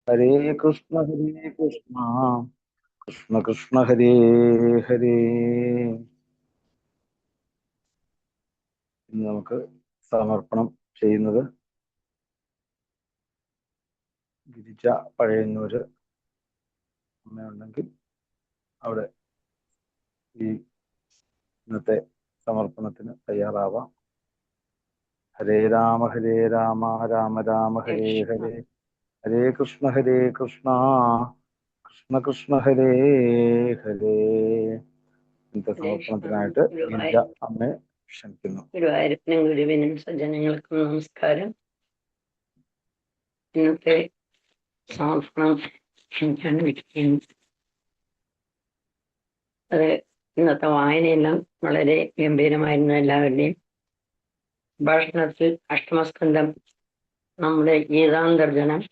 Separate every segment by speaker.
Speaker 1: ഹരേ കൃഷ്ണ കൃഷ്ണ കൃഷ്ണ ഹരേ ഹരേ. ഇന്ന് നമുക്ക് സമർപ്പണം ചെയ്യുന്നത് ഗിരിജ പഴയന്നൂര് അമ്മയുണ്ടെങ്കിൽ അവിടെ ഈ ഇന്നത്തെ സമർപ്പണത്തിന് തയ്യാറാവാം. ഹരേ രാമ രാമ രാമ ഹരേ ഹരേ, ഹരേ കൃഷ്ണ കൃഷ്ണ കൃഷ്ണ ഹരേ ഹരേ. ഇന്നത്തെ സമർപ്പണത്തിനായിട്ട് ഗിരിജ അമ്മയെ ക്ഷണിക്കുന്നു.
Speaker 2: ഗുരുവായൂരപ്പനും ഗുരുവിനും സജ്ജനങ്ങൾക്കും നമസ്കാരം. ഇന്നത്തെ സമർപ്പണം ക്ഷണിക്കാണ് വിളിക്കുന്നത്. അത് ഇന്നത്തെ വായനയെല്ലാം വളരെ ഗംഭീരമായിരുന്നു. എല്ലാവരുടെയും ഭാഷണത്തിൽ അഷ്ടമസ്കന്ധം, നമ്മുടെ ഗീതാന്തർജനം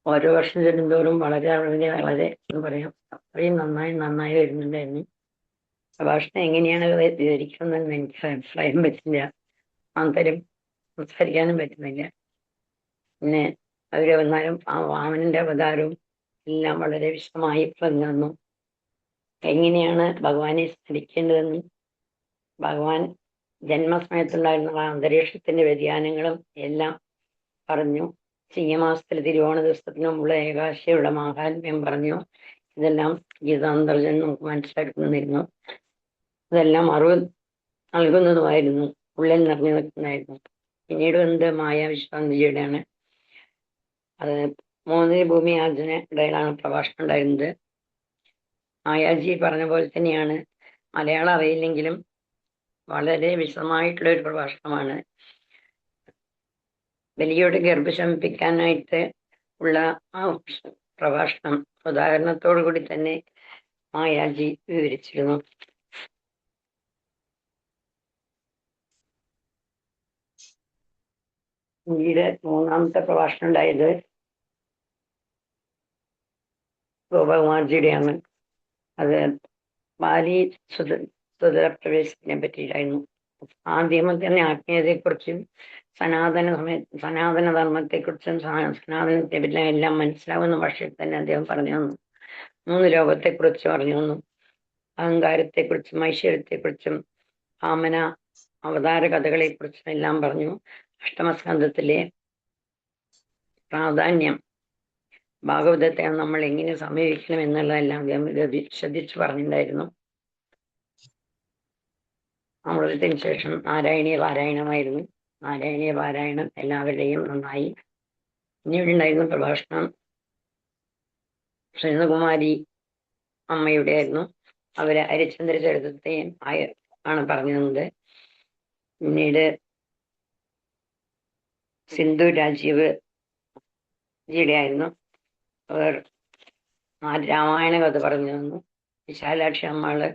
Speaker 2: ഓരോ വർഷം ചെല്ലുന്തോറും വളരെ വളരെ വളരെ എന്ന് പറയാം അത്രയും നന്നായി വരുന്നുണ്ടായിരുന്നു. ഭാഷണം എങ്ങനെയാണ് വിവരിക്കുന്നതെന്ന് എനിക്ക് അഭിപ്രായം പറ്റില്ല, അന്തരം സംസാരിക്കാനും പറ്റുന്നില്ല. പിന്നെ അവര് വന്നാലും ആ വാമനന്റെ അവതാരവും എല്ലാം വളരെ വിശദമായി പറഞ്ഞു തന്നു. എങ്ങനെയാണ് ഭഗവാനെ സ്മരിക്കേണ്ടതെന്നും ഭഗവാൻ ജന്മസമയത്തുണ്ടായിരുന്ന അന്തരീക്ഷത്തിന്റെ വ്യതിയാനങ്ങളും എല്ലാം പറഞ്ഞു. ചിങ്ങമാസത്തിൽ തിരുവോണ ദിവസത്തിന് മുമ്പുള്ള ഏകാശിയുള്ള മാഹാത്മ്യം പറഞ്ഞു. ഇതെല്ലാം ഗീതാന്തർജനം നമുക്ക് മനസ്സിലാക്കി തന്നിരുന്നു. ഇതെല്ലാം അറിവ് നൽകുന്നതുമായിരുന്നു, ഉള്ളിൽ നിറഞ്ഞു നിൽക്കുന്നതായിരുന്നു. പിന്നീട് വന്നത് മായാവിശ്വാന്തിജിയുടെയാണ്. അത് 3 ഭൂമി ആർജന ഇടയിലാണ് പ്രഭാഷണം ഉണ്ടായിരുന്നത്. മായാജി പറഞ്ഞ പോലെ തന്നെയാണ്, മലയാളം അറിയില്ലെങ്കിലും വളരെ വിശദമായിട്ടുള്ള ഒരു പ്രഭാഷണമാണ്. ബലിയോട് ഗർഭശമിപ്പിക്കാനായിട്ട് ഉള്ള ആ പ്രഭാഷണം ഉദാഹരണത്തോടു കൂടി തന്നെ മായാജി വിവരിച്ചിരുന്നു. പിന്നീട് 3ാമത്തെ പ്രഭാഷണം ഉണ്ടായത് ഗോപകുമാർജിയുടെയാണ്. അത് ബാലി സുതര പ്രവേശത്തിനെ പറ്റിയിട്ടായിരുന്നു. ആദ്യമേ തന്നെ ആത്മീയതയെക്കുറിച്ചും സനാതന ധർമ്മത്തെക്കുറിച്ചും സനാതനത്തെ പറ്റി എല്ലാം മനസ്സിലാവുന്ന ഭാഷയിൽ തന്നെ അദ്ദേഹം പറഞ്ഞു തന്നു. 3 ലോകത്തെക്കുറിച്ച് പറഞ്ഞു തന്നു. അഹങ്കാരത്തെക്കുറിച്ചും ഐശ്വര്യത്തെക്കുറിച്ചും വാമന അവതാര കഥകളെക്കുറിച്ചും എല്ലാം പറഞ്ഞു. അഷ്ടമസ്കന്ധത്തിലെ പ്രാധാന്യം, ഭാഗവതത്തെ നമ്മൾ എങ്ങനെ സമീപിക്കണം എന്നുള്ളതെല്ലാം അദ്ദേഹം ശ്രദ്ധിച്ചു പറഞ്ഞിട്ടുണ്ടായിരുന്നു. അമൃതത്തിന് ശേഷം നാരായണീയ പാരായണമായിരുന്നു. നാരായണീയ പാരായണം എല്ലാവരുടെയും നന്നായി. പിന്നീട് ഉണ്ടായിരുന്ന പ്രഭാഷണം ശ്രീകുമാരി അമ്മയുടെ ആയിരുന്നു. അവര് ഹരിചന്ദ്ര ചരിത്രത്തെയും ആണ് പറഞ്ഞു തന്നത്. പിന്നീട് സിന്ധു രാജീവ് ജിയുടെ ആയിരുന്നു. അവർ രാമായണ കഥ പറഞ്ഞു തന്നു. വിശാലാക്ഷി അമ്മള്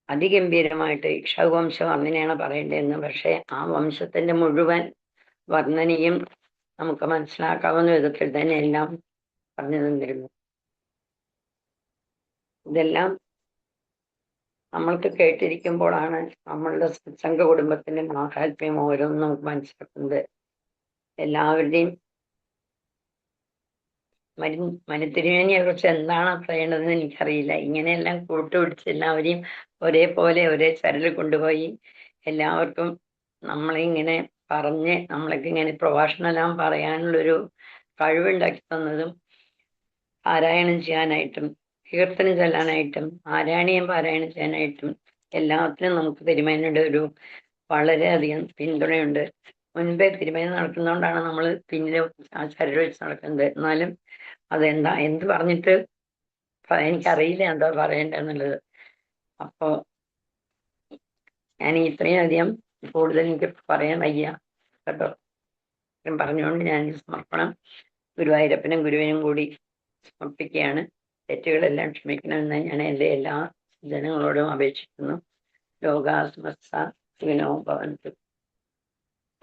Speaker 2: അതിഗംഭീരമായിട്ട് ഇക്ഷാകു വംശം അങ്ങനെയാണ് പറയേണ്ടതെന്ന്, പക്ഷെ ആ വംശത്തിന്റെ മുഴുവൻ വർണ്ണനയും നമുക്ക് മനസ്സിലാക്കാവുന്ന വിധത്തിൽ തന്നെ എല്ലാം പറഞ്ഞു തന്നിരുന്നു. ഇതെല്ലാം നമ്മൾക്ക് കേട്ടിരിക്കുമ്പോഴാണ് നമ്മളുടെ സത്സംഗ കുടുംബത്തിന്റെ മാഹാത്മ്യം ഓരോന്നും നമുക്ക് മനസ്സിലാക്കുന്നത്. എല്ലാവരുടെയും മനുത്തിരുമേനിയെ കുറിച്ച് എന്താണ് പറയേണ്ടതെന്ന് എനിക്കറിയില്ല. ഇങ്ങനെയെല്ലാം കൂട്ടുപിടിച്ച് എല്ലാവരെയും ഒരേപോലെ ഒരേ ചരൽ കൊണ്ടുപോയി എല്ലാവർക്കും നമ്മളെ ഇങ്ങനെ പറഞ്ഞ് നമ്മളൊക്കെ ഇങ്ങനെ പ്രഭാഷണമെല്ലാം പറയാനുള്ളൊരു കഴിവുണ്ടാക്കി തന്നതും, പാരായണം ചെയ്യാനായിട്ടും കീർത്തനം ചെല്ലാനായിട്ടും ആരായണീയം പാരായണം ചെയ്യാനായിട്ടും എല്ലാത്തിനും നമുക്ക് തിരുമേനിയുടെ ഒരു വളരെയധികം പിന്തുണയുണ്ട്. മുൻപേ തിരുമേനി നടക്കുന്നതുകൊണ്ടാണ് നമ്മൾ പിന്നിൽ ആചാര്യർ വെച്ച് നടക്കുന്നത്. എന്നാലും അതെന്താ എന്ത് പറഞ്ഞിട്ട് എനിക്കറിയില്ല എന്താ പറയേണ്ടതെന്നുള്ളത്. അപ്പോ ഞാൻ ഇത്രയും അധികം കൂടുതൽ എനിക്ക് പറയാൻ വയ്യ കേട്ടോ. പറഞ്ഞുകൊണ്ട് ഞാൻ സമർപ്പണം ഗുരുവായൂരപ്പനും ഗുരുവിനും കൂടി സമർപ്പിക്കുകയാണ്. തെറ്റുകളെല്ലാം ക്ഷമിക്കണമെന്ന് ഞാൻ എൻ്റെ എല്ലാ ജനങ്ങളോടും അപേക്ഷിക്കുന്നു. ലോകാസ്മസ്ത സുഖിനോ ഭവന്തു.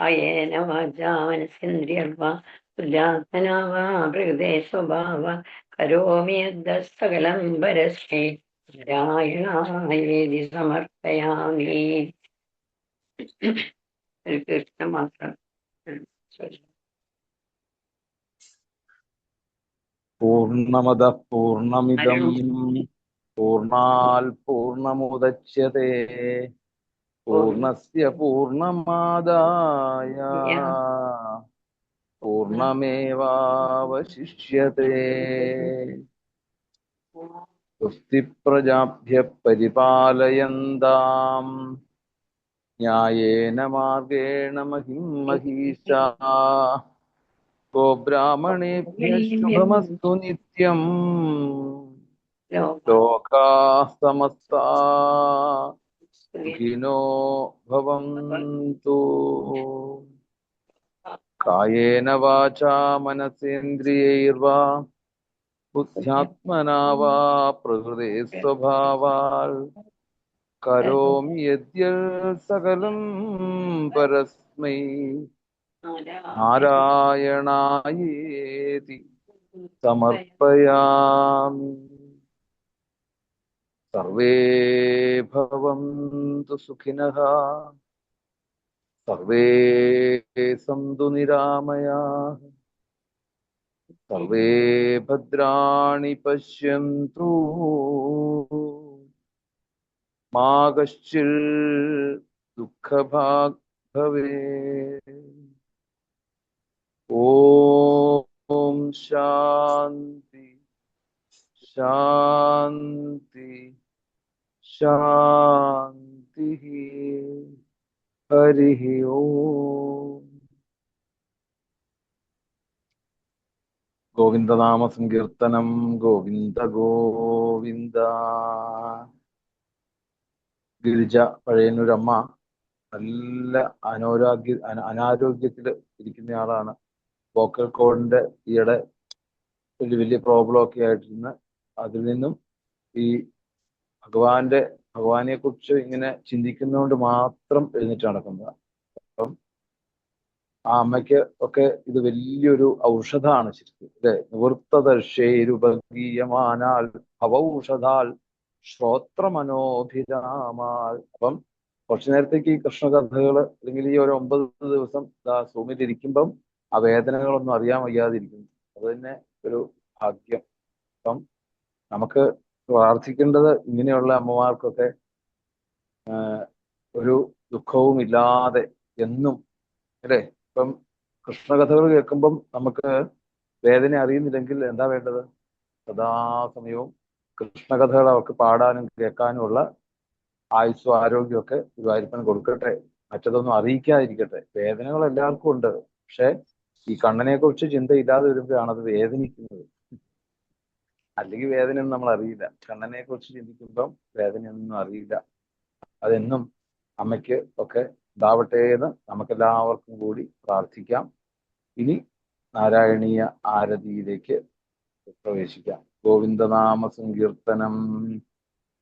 Speaker 2: അയേന വാചാ മനസേന്ദ്രിയർവാ ബുദ്ധ്യാത്മനാ വാ പ്രകൃതേ സ്വഭാവ കരോമി യദ്സകലം പരസ്മൈ നാരായണായേതി സമർപ്പയാമി. ഒരു കീർത്തനം മാത്രം.
Speaker 1: പൂർണ്ണമദഃ പൂർണ്ണമിദം
Speaker 2: പൂർണ്ണ
Speaker 1: പൂർണ്ണാൽ പൂർണ്ണമുദച്യത്തെ പൂർണ്ണസ്യ പൂർണ്ണമാദായ പൂർണ്ണമേവാവശിഷ്യത്തെ. സ്വസ്തി പ്രജാഭ്യഃ പരിപാലയന്താം ന്യായേന മാർഗേണ മഹിം മഹീഷാഃ. ഗോബ്രാഹ്മണേഭ്യഃ ശുഭമസ്തു നിത്യം. ലോകാഃ സമസ്താഃ സുഖിനോ ഭവന്തു. കായേന വാചാ മനസേന്ദ്രിയൈർവാ ബുദ്ധ്യാത്മനാ വാ പ്രകൃതേ സ്വഭാവാൽ കരോമി യദ്യത് സകലം പരസ്മൈ നാരായണായേതി സമർപ്പയാമി. സർവേ ഭവന്തു സുഖിനഃ സർവേ സന്തു നിരാമയാഃ സർവേ ഭദ്രാണി പശ്യന്തു മാ കശ്ചിൽ ദുഃഖഭാഗ് ഭവേത്. ഓം ശാന്തി ശാന്തി ശാന്തി. ഹരി ഓം. ഗോവിന്ദനാമ സങ്കീർത്തനം. ഗോവിന്ദ ഗോവിന്ദ. ഗിരിജ പഴയന്നൂരമ്മ നല്ല അനാരോഗ്യത്തിൽ ഇരിക്കുന്നയാളാണ്. വോക്കൽ കോഡിന്റെ ഈയിടെ ഒരു വലിയ പ്രോബ്ലം ഒക്കെ ആയിട്ടിരുന്ന് അതിൽ നിന്നും ഈ ഭഗവാനെ കുറിച്ച് ഇങ്ങനെ ചിന്തിക്കുന്നതുകൊണ്ട് മാത്രം എഴുന്നേറ്റ് നടക്കുന്നതാണ്. അപ്പം ആ അമ്മയ്ക്ക് ഒക്കെ ഇത് വലിയൊരു ഔഷധമാണ് ശരിക്കും അല്ലെ. നിവൃത്തദർശേരുപഗീയമാനാൽ ഭവൗഷധാൽ ശ്രോത്രമനോഭിരാമാൽ. അപ്പം കുറച്ചു നേരത്തേക്ക് ഈ കൃഷ്ണകഥകൾ അല്ലെങ്കിൽ ഈ ഒരു 9 ദിവസം സൂമിലിരിക്കുമ്പം ആ വേദനകളൊന്നും അറിയാൻ വയ്യാതിരിക്കുന്നു. അത് തന്നെ ഒരു ഭാഗ്യം. അപ്പം നമുക്ക് പ്രാർത്ഥിക്കേണ്ടത് ഇങ്ങനെയുള്ള അമ്മമാർക്കൊക്കെ ഒരു ദുഃഖവും ഇല്ലാതെ എന്നും അല്ലേ. ഇപ്പം കൃഷ്ണകഥകൾ കേൾക്കുമ്പം നമുക്ക് വേദന അറിയുന്നില്ലെങ്കിൽ എന്താ വേണ്ടത്? സദാസമയവും കൃഷ്ണകഥകൾ അവർക്ക് പാടാനും കേൾക്കാനുമുള്ള ആയുസ്സും ആരോഗ്യമൊക്കെ ഗുരുവായൂരപ്പൻ കൊടുക്കട്ടെ. മറ്റതൊന്നും അറിയിക്കാതിരിക്കട്ടെ. വേദനകൾ എല്ലാവർക്കും ഉണ്ട്. പക്ഷെ ഈ കണ്ണനെ കുറിച്ച് ചിന്തയില്ലാതെ വരുമ്പോഴാണ് അത് വേദനിക്കുന്നത്. അല്ലെങ്കിൽ വേദനയൊന്നും നമ്മൾ അറിയില്ല. കണ്ണനെ കുറിച്ച് ചിന്തിക്കുമ്പം വേദനയൊന്നും അറിയില്ല. അതെന്നും അമ്മയ്ക്ക് ഒക്കെ ഉണ്ടാവട്ടെ എന്ന് നമുക്കെല്ലാവർക്കും കൂടി പ്രാർത്ഥിക്കാം. ഇനി നാരായണീയ ആരതിയിലേക്ക് പ്രവേശിക്കാം. ഗോവിന്ദനാമ സങ്കീർത്തനം.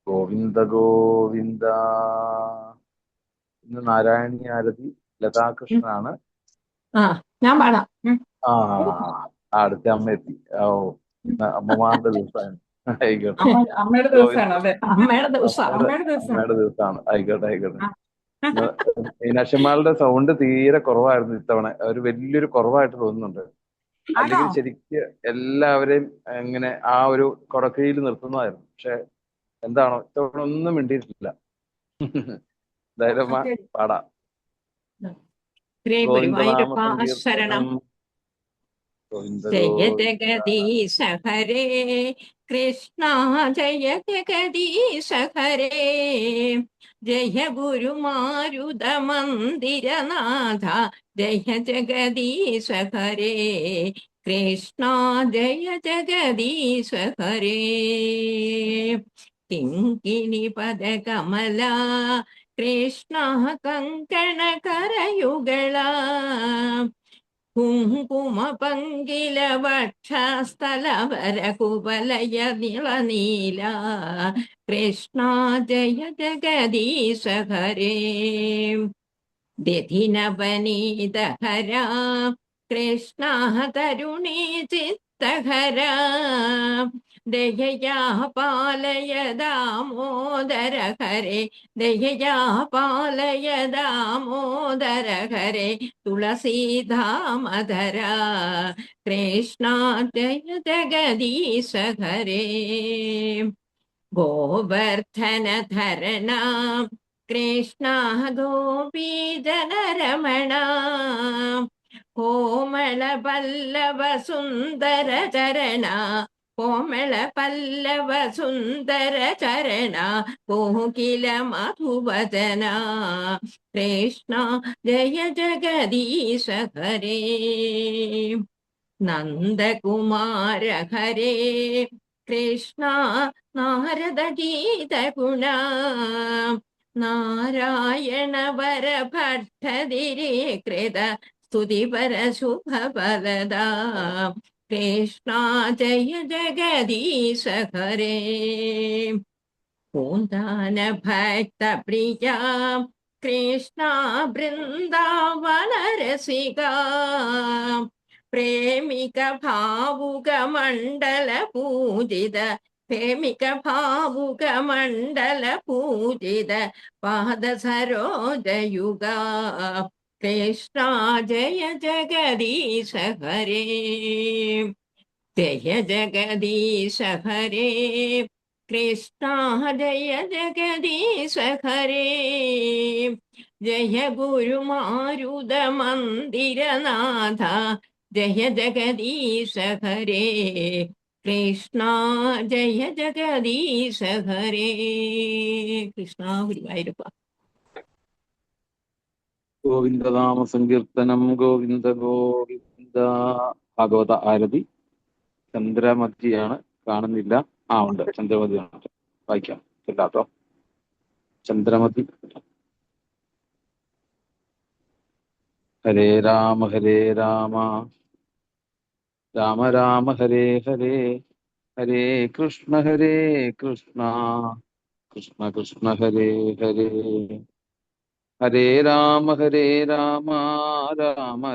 Speaker 1: ഗോവിന്ദ ഗോവിന്ദ. ഇന്ന് നാരായണീയ ആരതി ലതാകൃഷ്ണനാണ്.
Speaker 3: ഞാൻ പാടാം.
Speaker 1: അടുത്ത അമ്മ എത്തി. ഓ, അമ്മമാരുടെ ദിവസമാണ്. ആയിക്കോട്ടെ.
Speaker 3: അമ്മയുടെ ദിവസമാണ്. അതെ, അമ്മയുടെ
Speaker 1: ദിവസമാണ്. ആയിക്കോട്ടെ. മീനാക്ഷമ്മയുടെ സൗണ്ട് തീരെ കുറവായിരുന്നു ഇത്തവണ. ഒരു വലിയൊരു കുറവായിട്ട് തോന്നുന്നുണ്ട്. അല്ലെങ്കിൽ ശരിക്ക് എല്ലാവരെയും ഇങ്ങനെ ആ ഒരു കൊടക്കയിൽ നിർത്തുന്നതായിരുന്നു. പക്ഷെ എന്താണോ ഇത്തവണ ഒന്നും മിണ്ടിയിട്ടില്ല. എന്തായാലും പാടാം.
Speaker 3: ശരണം. ജയ ജഗദീശ ഹരേ കൃഷ്ണ, ജയ ജഗദീശ ഹരേ. ജയ ഗുരുമാരുത മന്ദിരനാഥ, ജയ ജഗദീശ ഹരേ കൃഷ്ണ, ജയ ജഗദീശ ഹരേ. കിങ്കിണി പദകമല കൃഷ്ണ, കങ്കണ കരയുഗള കുങ്കുമ പങ്കില വക്ഷസ്ഥലവര കുവലയ നിളനീല കൃഷ്ണ, ജയ ജഗദീശ ഹരേ. ദധിനവനീത ഹര കൃഷ്ണ, തരുണീ ചിത്തഹര ദയയാ പാലയ ദാമോദര ഹരേ ദയയാ പാലയ ദാമോദര ഹരേ തുളസീധാമധര കൃഷ്ണ ജയ ജഗദീശ ഹരേ ഗോവർദ്ധനധരണ കൃഷ്ണ ഗോപീജനരമണ കോമള പല്ലവ സുന്ദര ചരണ കോമള പല്ലവ സുന്ദര ചരണ കോകില മധുവദന കൃഷ്ണ ജയ ജഗദീശ ഹരേ നന്ദകുമാര ഹരേ കൃഷ്ണ നാരദ ഗീത ഗുണ നാരായണ വര ഭട്ടതിരീകൃത സ്തുതിപര ശുഭഫലദ കൃഷ്ണ ജയ ജഗദീശ ഹരേ പൂന്താന ഭക്ത പ്രിയ കൃഷ്ണ ബൃന്ദാവന രസിക പ്രേമിക ഭാവുക മണ്ഡല പൂജിത പ്രേമിക ഭാവുക മണ്ഡല പൂജിത പാദ സരോജയുഗ കൃഷ്ണ ജയ ജഗദീശ ഹരേ ജയ ജഗദീശ ഹരേ കൃഷ്ണ ജയ ജഗദീശ ഹരേ ജയ ഗുരുമാരുത മന്ദിരനാഥ ജയ ജഗദീശ ഹരേ കൃഷ്ണ ജയ ജഗദീശ ഹരേ കൃഷ്ണ ഗുരുവായൂരപ്പ
Speaker 1: ഗോവിന്ദനാമ സങ്കീർത്തനം ഗോവിന്ദ ഗോവിന്ദ. ഭാഗവത ആരതി ചന്ദ്രമതിയാണ്, കാണുന്നില്ല. ഉണ്ട്, ചന്ദ്രമതിയാണ്. വായിക്കാം കേട്ടോ. ചന്ദ്രമതി. ഹരേ രാമ രാമ രാമ ഹരേ ഹരേ, ഹരേ കൃഷ്ണ കൃഷ്ണ കൃഷ്ണ ഹരേ ഹരേ, ഹരേ രാമ രാമ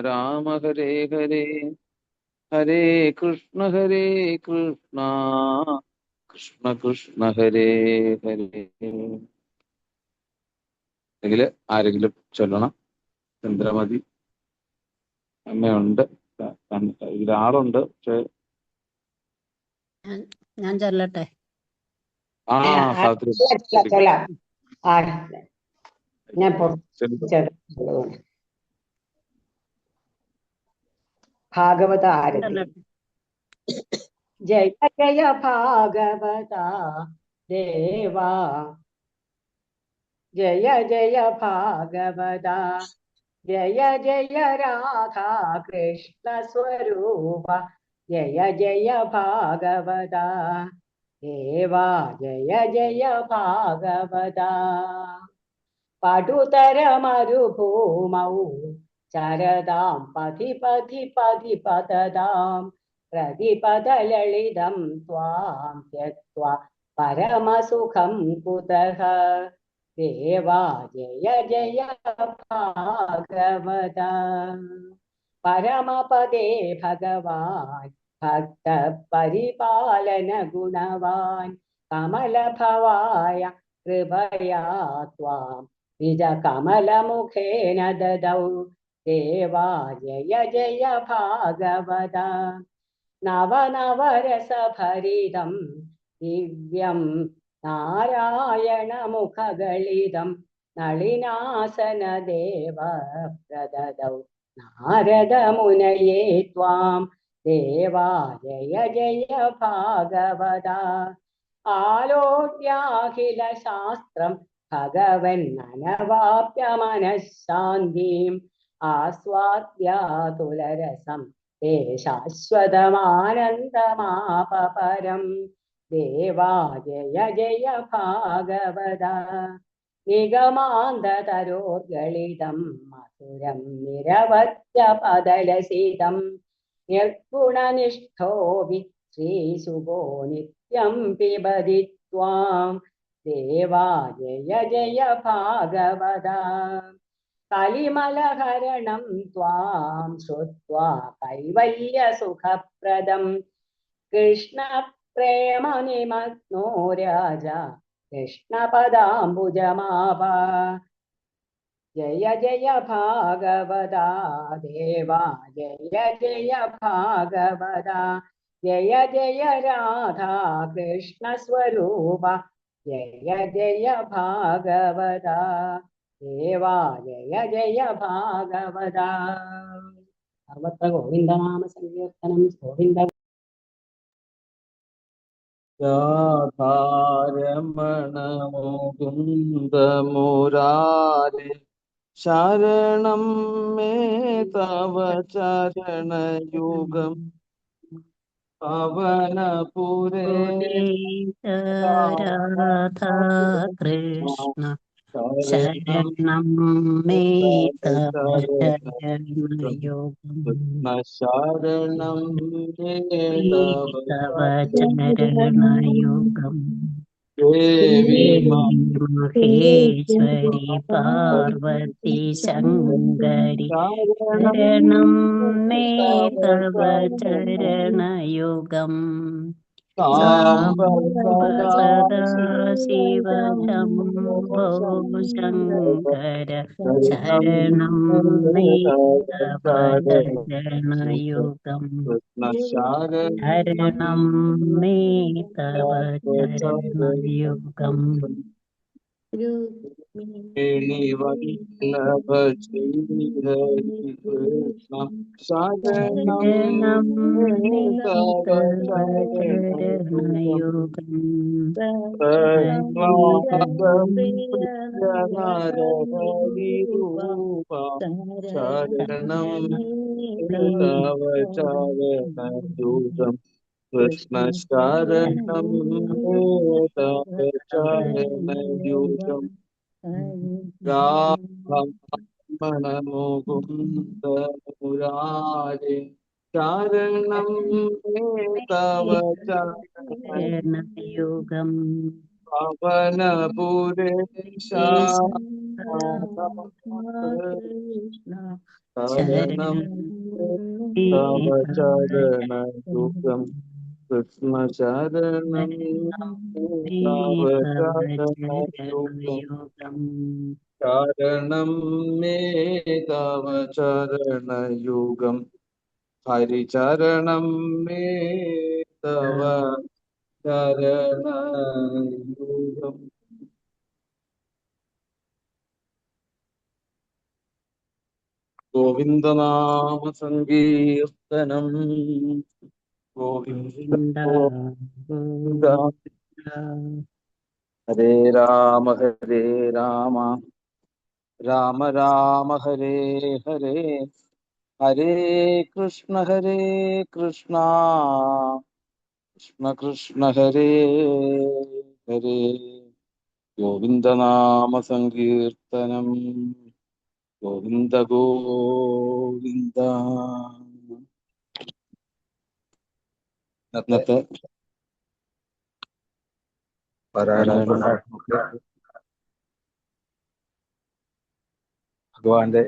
Speaker 1: രാമ ഹരേ ഹരേ, ഹരേ കൃഷ്ണ കൃഷ്ണ കൃഷ്ണ ഹരേ ഹരേ. ആരെങ്കിലും ചൊല്ലണം. ചന്ദ്രമതി അമ്മയുണ്ട്, ഇതിലാളുണ്ട്. പക്ഷെ
Speaker 4: ഞാൻ ചൊല്ലട്ടെ.
Speaker 5: ഭാഗവത ആരതി. ജയ ജയ ഭാഗവത ദേവാ, ജയ ജയ ഭാഗവത, ജയ ജയ രാധാ കൃഷ്ണ സ്വരൂപ, ജയ ജയ ഭാഗവത ദേവാ, ജയ ജയ ഭാഗവത. പടുതര മരുഭൂമൗ ചരതാം പതി പതി പതി പതതാം പ്രതിപദലളിതം ത്വാം ത്യക്ത്വാ പരമസുഖം കുതഃ. ദേവാ ജയ ജയ ഭാഗവത. പരമപദേ ഭഗവാൻ ഭക്ത പരിപാലന ഗുണവാൻ, കമലഭവായ കൃപയാ ത്വാം നിജ കമലമുഖേന ദദൗ. ദേവാ ജയ ജയ ഭാഗവത. നവനവരസഭരിതം ദിവ്യം നാരായണമുഖഗളിതം നളിനാസനദേവ പ്രദദൗ. നാരദമുനയേ ത്വാം ദേവാ ജയ ജയ ഭാഗവത. ആലോക്യാഖില ശാസ്ത്രം ഭഗവൻ അനവാപ്യ മനഃശാന്തിം, ആസ്വാദ്യാതുലരസം തേ ശാശ്വതമാനന്ദമാപരം. ദേവാ ജയ ജയ ഭാഗവത. നിഗമാന്തതരോർഗളിതം മധുരം നിരവധ്യപദലസിതം, നിർഗുണനിഷ്ഠോപി ശ്രീശുഭോ നിത്യം പിബതി ത്വാം. ദേവാ ജയ ജയ ഭാഗവത. കലിമലഹരണം ത്വാം ശ്രുത്വാ കൈവല്യസുഖപ്രദം, കൃഷ്ണ പ്രേമനിമഗ്നോ രാജ കൃഷ്ണപദാംബുജമാവ. ജയ ജയ ഭാഗവത ദേവാ ജയ ജയ ഭാഗവത. ജയ ജയ രാധാ കൃഷ്ണ സ്വരൂപ ജയ ജയ ഭാഗവത ദേവാ ജയ ജയ ഭാഗവത. സർവത്ര ഗോവിന്ദനാമ സങ്കീർത്തനം. ഗോവിന്ദ.
Speaker 1: രാധാരമണ മുകുന്ദ മുരാരി ശരണം മേ തവ ചരണയുഗം പവനപുരേ
Speaker 4: രാധാ കൃഷ്ണ ശരണം മേ തവ ചരണയുഗം
Speaker 1: ശരണം മേ
Speaker 4: തവ ചരണയുഗം.
Speaker 1: ദേവി
Speaker 4: മഹേശ്വരി പാർവതി ശങ്കരി ശരണം മേ തവ ചരണയുഗം. സാംബ സദാ ശിവ ശംഭോ ശങ്കര ശരണം മേ തവ ചരണയുഗം. ശരണം മേ തവ ചരണയുഗം.
Speaker 1: വല്ലഭ ശ്രീഹരികൃഷ്ണ
Speaker 4: ശരണം മേ തവ ചരണയുഗം.
Speaker 1: ഹരിരൂപ ശരണം തവ ചരണയുഗം. കൃഷ്ണ ശരണം തവ ചരണയുഗം. രാമണ മുകുന്ദ മുരാരി ശരണം തവ
Speaker 4: ചരണയുഗം.
Speaker 1: പവനപുരേശ ശരണം തവ ചരണയുഗം. കൃഷ്ണ ശരണം തവ ചരണയുഗം. ശരണം മേ തവ ചരണയുഗം. ഹരിചരണം മേ തവ ചരണയുഗം. ഗോവിന്ദനാമ സങ്കീർത്തനം. ഗോവിന്ദ ഹരേ രാമ ഹരേ രാമ രാമ രാമ ഹരേ ഹരേ ഹരേ കൃഷ്ണ കൃഷ്ണ കൃഷ്ണ ഹരേ ഹരേ. ഗോവിന്ദനാമ സങ്കീർത്തനം. ഗോവിന്ദ ഗോവിന്ദ. ഇന്നത്തെ ഭഗവാന്റെ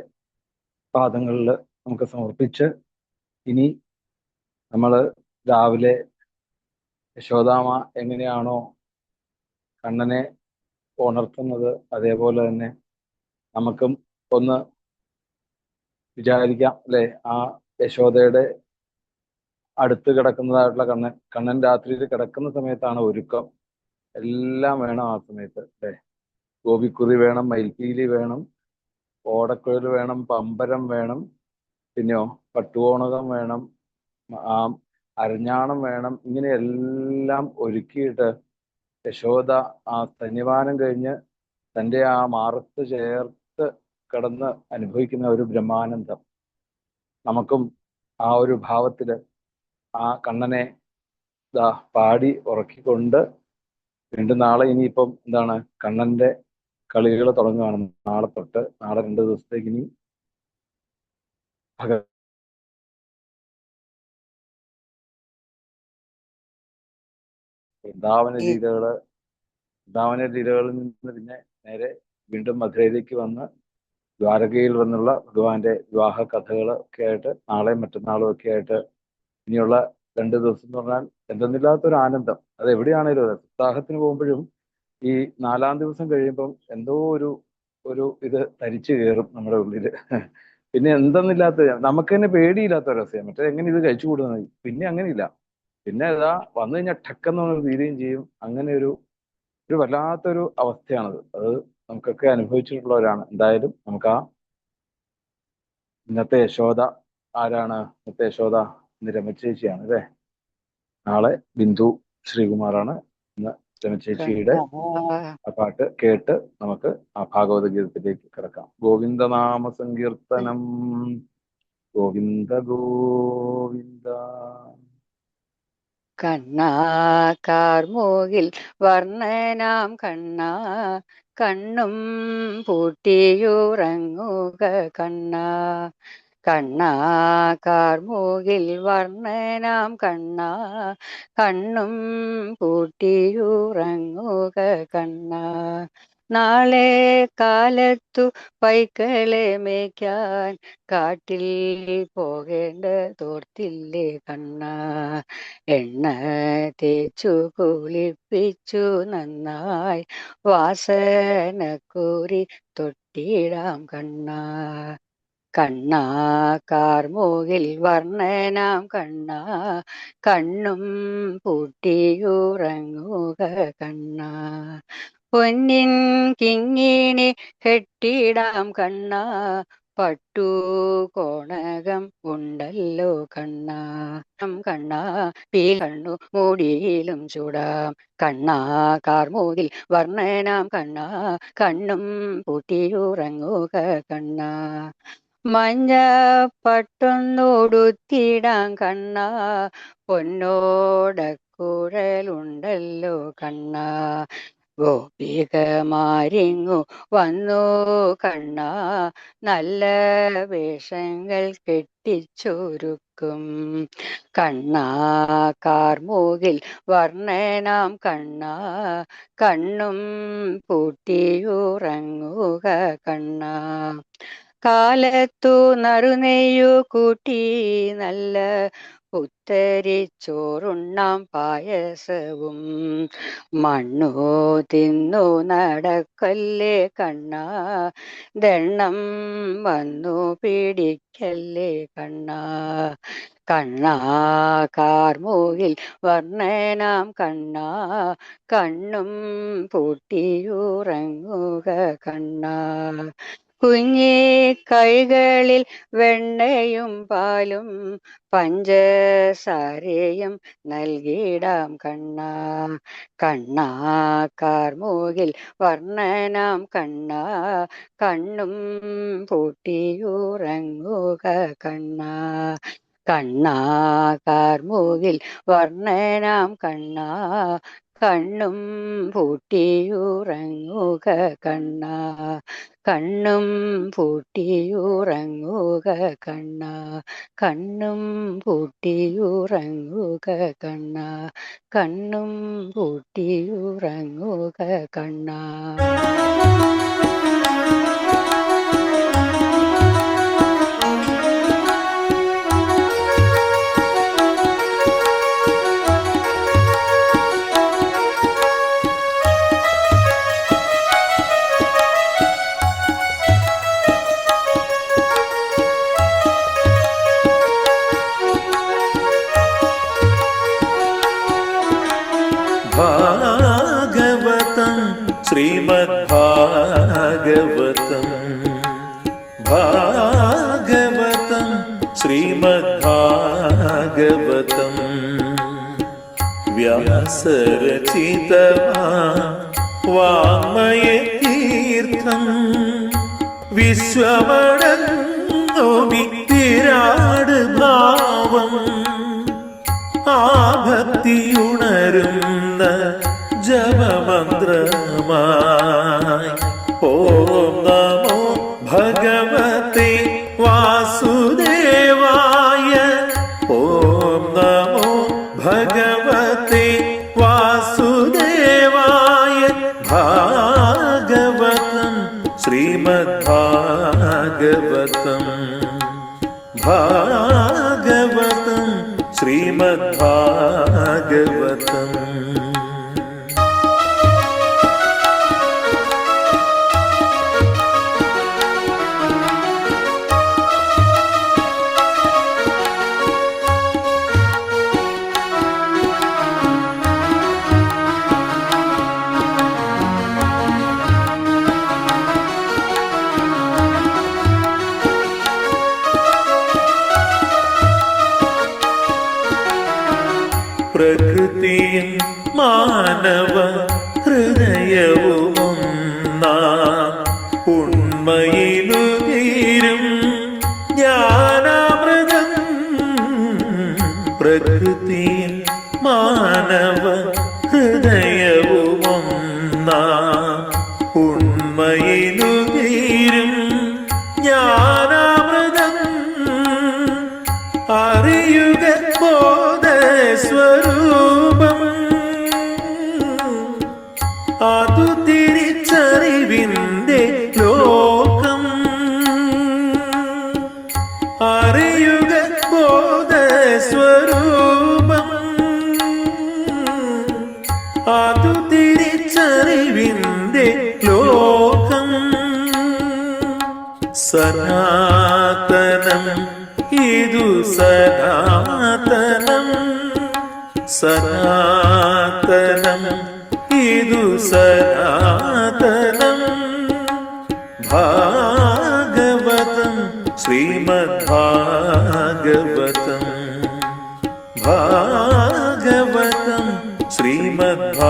Speaker 1: പാദങ്ങളിൽ നമുക്ക് സമർപ്പിച്ച് ഇനി നമ്മൾ രാവിലെ യശോദാമ എങ്ങനെയാണോ കണ്ണനെ ഉണർത്തുന്നത് അതേപോലെ തന്നെ നമുക്കും ഒന്ന് വിചാരിക്കാം അല്ലെ. ആ യശോദയുടെ അടുത്ത് കിടക്കുന്നതായിട്ടുള്ള കണ്ണൻ രാത്രിയിൽ കിടക്കുന്ന സമയത്താണ് ഒരുക്കം. എല്ലാം വേണം ആ സമയത്ത് അല്ലെ. ഗോപിക്കുറി വേണം, മയിൽപ്പീലി വേണം, ഓടക്കുഴൽ വേണം, പമ്പരം വേണം, പിന്നെയോ പട്ടുകോണകം വേണം, ആ അരഞ്ഞാണം വേണം. ഇങ്ങനെ എല്ലാം ഒരുക്കിയിട്ട് യശോദ ആ സന്നിധാനം കഴിഞ്ഞ് തൻ്റെ ആ മാറത്ത് ചേർത്ത് കിടന്ന് അനുഭവിക്കുന്ന ഒരു ബ്രഹ്മാനന്ദം നമുക്കും ആ ഒരു ഭാവത്തില് ആ കണ്ണനെ പാടി ഉറക്കിക്കൊണ്ട് വീണ്ടും നാളെ ഇനിയിപ്പം എന്താണ് കണ്ണന്റെ കളികൾ തുടങ്ങുകയാണ്. നാളെ തൊട്ട് നാളെ 2 ദിവസത്തേക്ക് ഇനി വൃന്ദാവന ലീലകളിൽ നിന്ന് പിന്നെ നേരെ വീണ്ടും മധുരയിലേക്ക് വന്ന് ദ്വാരകയിൽ വന്നുള്ള ഭഗവാന്റെ വിവാഹ കഥകൾ ഒക്കെ ആയിട്ട് നാളെയും മറ്റന്നാളും ഒക്കെ ആയിട്ട് ഇനിയുള്ള 2 ദിവസം എന്ന് പറഞ്ഞാൽ എന്തെന്നില്ലാത്തൊരു ആനന്ദം. അത് എവിടെയാണേലും അതെ. സപ്താഹത്തിന് പോകുമ്പോഴും ഈ 4-ാം ദിവസം കഴിയുമ്പം എന്തോ ഒരു ഒരു ഇത് തരിച്ചു കയറും നമ്മുടെ ഉള്ളില്. പിന്നെ എന്തെന്നില്ലാത്ത നമുക്ക് തന്നെ പേടിയില്ലാത്ത ഒരവസ്ഥയാണ്. മറ്റേ എങ്ങനെ ഇത് കഴിച്ചു കൂടുന്നത്, പിന്നെ അങ്ങനെയില്ല. പിന്നെ ഇതാ വന്നു കഴിഞ്ഞാൽ ടക്കെന്ന് പറഞ്ഞ് തീരുകയും ചെയ്യും. അങ്ങനെ ഒരു ഒരു വല്ലാത്തൊരു അവസ്ഥയാണത്. അത് നമുക്കൊക്കെ അനുഭവിച്ചിട്ടുള്ളവരാണ്. എന്തായാലും നമുക്ക് ആ ഇന്നത്തെ യശോദ ആരാണ്? ഇന്നത്തെ യശോദ ഇന്ന് രമചേച്ചിയാണ് അല്ലേ? നാളെ ബിന്ദു ശ്രീകുമാറാണ്. ഇന്ന് രമചേച്ചിയുടെ ആ പാട്ട് കേട്ട് നമുക്ക് ആ ഭാഗവത ഗീതത്തിലേക്ക് കിടക്കാം. ഗോവിന്ദനാമ സങ്കീർത്തനം. ഗോവിന്ദ ഗോവിന്ദ.
Speaker 6: കണ്ണാ കാർമൂകിൽ വർണ്ണനാം കണ്ണാ, കണ്ണും പൂട്ടിയുറങ്ങുക കണ്ണാ. കണ്ണാ കാർമൂകിൽ വർണ്ണനാം കണ്ണാ, കണ്ണും പൂട്ടിയുറങ്ങുക കണ്ണാ. നാളെ കാലത്തു പൈക്കളെ മേയ്ക്കാൻ കാട്ടിൽ പോകേണ്ട തോർത്തില്ലേ കണ്ണാ. എണ്ണ തേച്ചു കുളിപ്പിച്ചു നന്നായി വാസനക്കൂറി തൊട്ടിടാം കണ്ണാ. കണ്ണാ കാർമൂകിൽ വർണ്ണനാം കണ്ണാ, കണ്ണും പൂട്ടിയുറങ്ങുക കണ്ണാ. പൊന്നിൻ കിങ്ങിണി കെട്ടിടാം കണ്ണാ, പട്ടു കോണകം ഉണ്ടല്ലോ കണ്ണാ. കണ്ണാ കണ്ണു മൂടിയിലും ചൂടാം കണ്ണാ. കാർമൂകിൽ വർണ്ണനാം കണ്ണാ, കണ്ണും പൂട്ടിയുറങ്ങുക കണ്ണാ. മഞ്ഞ പട്ടൊന്നുടുത്തിടാം കണ്ണാ, പൊന്നോടക്കുഴലുണ്ടല്ലോ കണ്ണാ. ഗോപികമാരിങ്ങു വന്നു കണ്ണാ, നല്ല വേഷങ്ങൾ കെട്ടിച്ചൊരുക്കും കണ്ണാ. കാർമൂകിൽ വർണ്ണനാം കണ്ണാ, കണ്ണും പൂട്ടിയുറങ്ങുക കണ്ണാ. കാലത്തു നറുനെയ്യു കൂട്ടി നല്ല പുത്തരിച്ചോറുണ്ണാം പായസവും, മണ്ണു തിന്നു നടക്കല്ലേ കണ്ണാ. ദണ്ണം വന്നു പിടിക്കല്ലേ കണ്ണാ. കണ്ണാ കാർമൂകിൽ വർണ്ണനാം കണ്ണാ, കണ്ണും പൂട്ടിയുറങ്ങുക കണ്ണാ. കുഞ്ഞി കൈകളിൽ വെണ്ണയും പാലും പഞ്ചസാരയും നൽകിടാം കണ്ണാ. കണ്ണാ കാർമൂകിൽ വർണ്ണനാം കണ്ണാ, കണ്ണും പൂട്ടിയുറങ്ങുക കണ്ണാ. കണ്ണാ കാർമൂകിൽ വർണ്ണനാം കണ്ണാ, കണ്ണും പൂട്ടിയുറങ്ങുക കണ്ണാ. കണ്ണും പൂട്ടിയുറങ്ങുക കണ്ണാ. കണ്ണും പൂട്ടിയുറങ്ങുക കണ്ണാ. കണ്ണും പൂട്ടിയുറങ്ങുക കണ്ണാ.
Speaker 7: ഭാഗവതം ശ്രീമദ്ഭാഗവതം. ഭാഗവതം ശ്രീമദ്ഭാഗവതം. വ്യാസരചിത വാങ്മയതീർത്ഥം. വിശ്വമടങ്ങോമി വിരാട് ഭാവം. ആ ഭക്തിയുണരുന്ന ജപമന്ത്രമായി. ഓം നമോ ഭഗവതേ വാസുദേവായ. ഓം നമോ ഭഗവതേ വാസുദേവായ. ഭാഗവതം ശ്രീമദ്ഭാഗവതം. ഭാഗവതം ശ്രീമദ്ഭാഗവതം. ശ്രീമദ്ഭാഗവതം. പ്രകൃതിയും മാനവ ഹൃദയവുമൊന്നാം ഉണ്മയിലുതീരും ജ്ഞാനാമൃതം. പ്രകൃതിയും മാനവ ഹൃദയവുമൊന്നാം ഉണ്മയിലുതീരും ജ്ഞാനാമൃതം. അറിയുക ബോധസ്വരൂപം, അതു തിരിച്ചറിവിന്റെ ലോകം. അറിയുക ബോധസ്വരൂപം, അതു തിരിച്ചറിവിന്റെ ലോകം. സനാതനം ഇതു സനാതനം, സനാതനം ഇതു സനാതനം. ഭാഗവതം ശ്രീമദ്ഭാഗവതം. ഭാഗവതം ശ്രീമദ്ഭാഗവതം.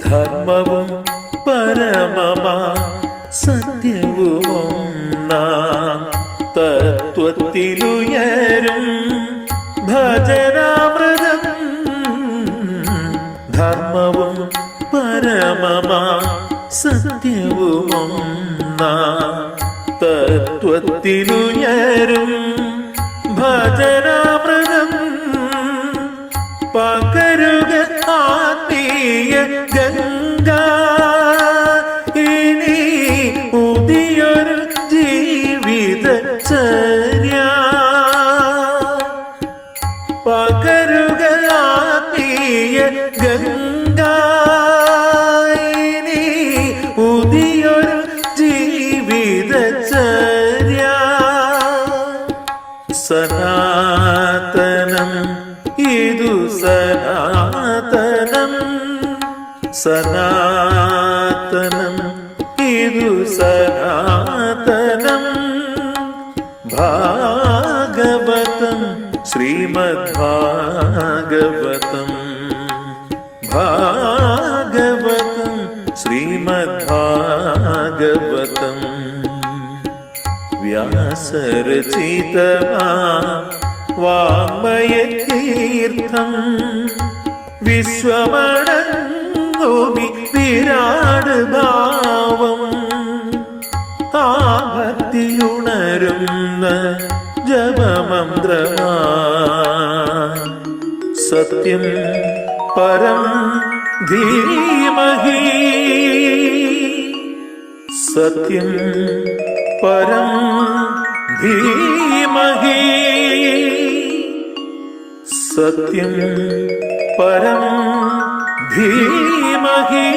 Speaker 7: ധർമ്മവും പരമമാ സത്യവുമൊന്നാം തത്വത്തിലുയരും ഭജനാമൃതം. ധർമ്മവും പരമമാ സത്യവുമൊന്നാം തത്വത്തിലുയരും ഭജനാമൃതം. പകരുക ആത്മീയ ഗംഗ, ഇനി പുതിയൊരു ജീവിതചര്യ. പകരുക ആത്മീയ ഗംഗ, ഇനി പുതിയൊരു ജീവിതചര്യ. സനാതനം ഇതു സനാതനം, സനാതനം ഇതു സനാതനം. ഭാഗവതം ശ്രീമദ്ഭാഗവതം. ഭാഗവതം ശ്രീമദ്ഭാഗവതം. വ്യാസരചിതമാ വാങ്മയതീർത്ഥം വിശ്വമടങ്ങുമി വിരാട് ഭാവം. ആ ഭക്തിയുണരുന്ന ജപമന്ത്രമാ സത്യം പരം ധീമഹി. സത്യം പരം ധീമഹി. സത്യം പരം ധീമഹി.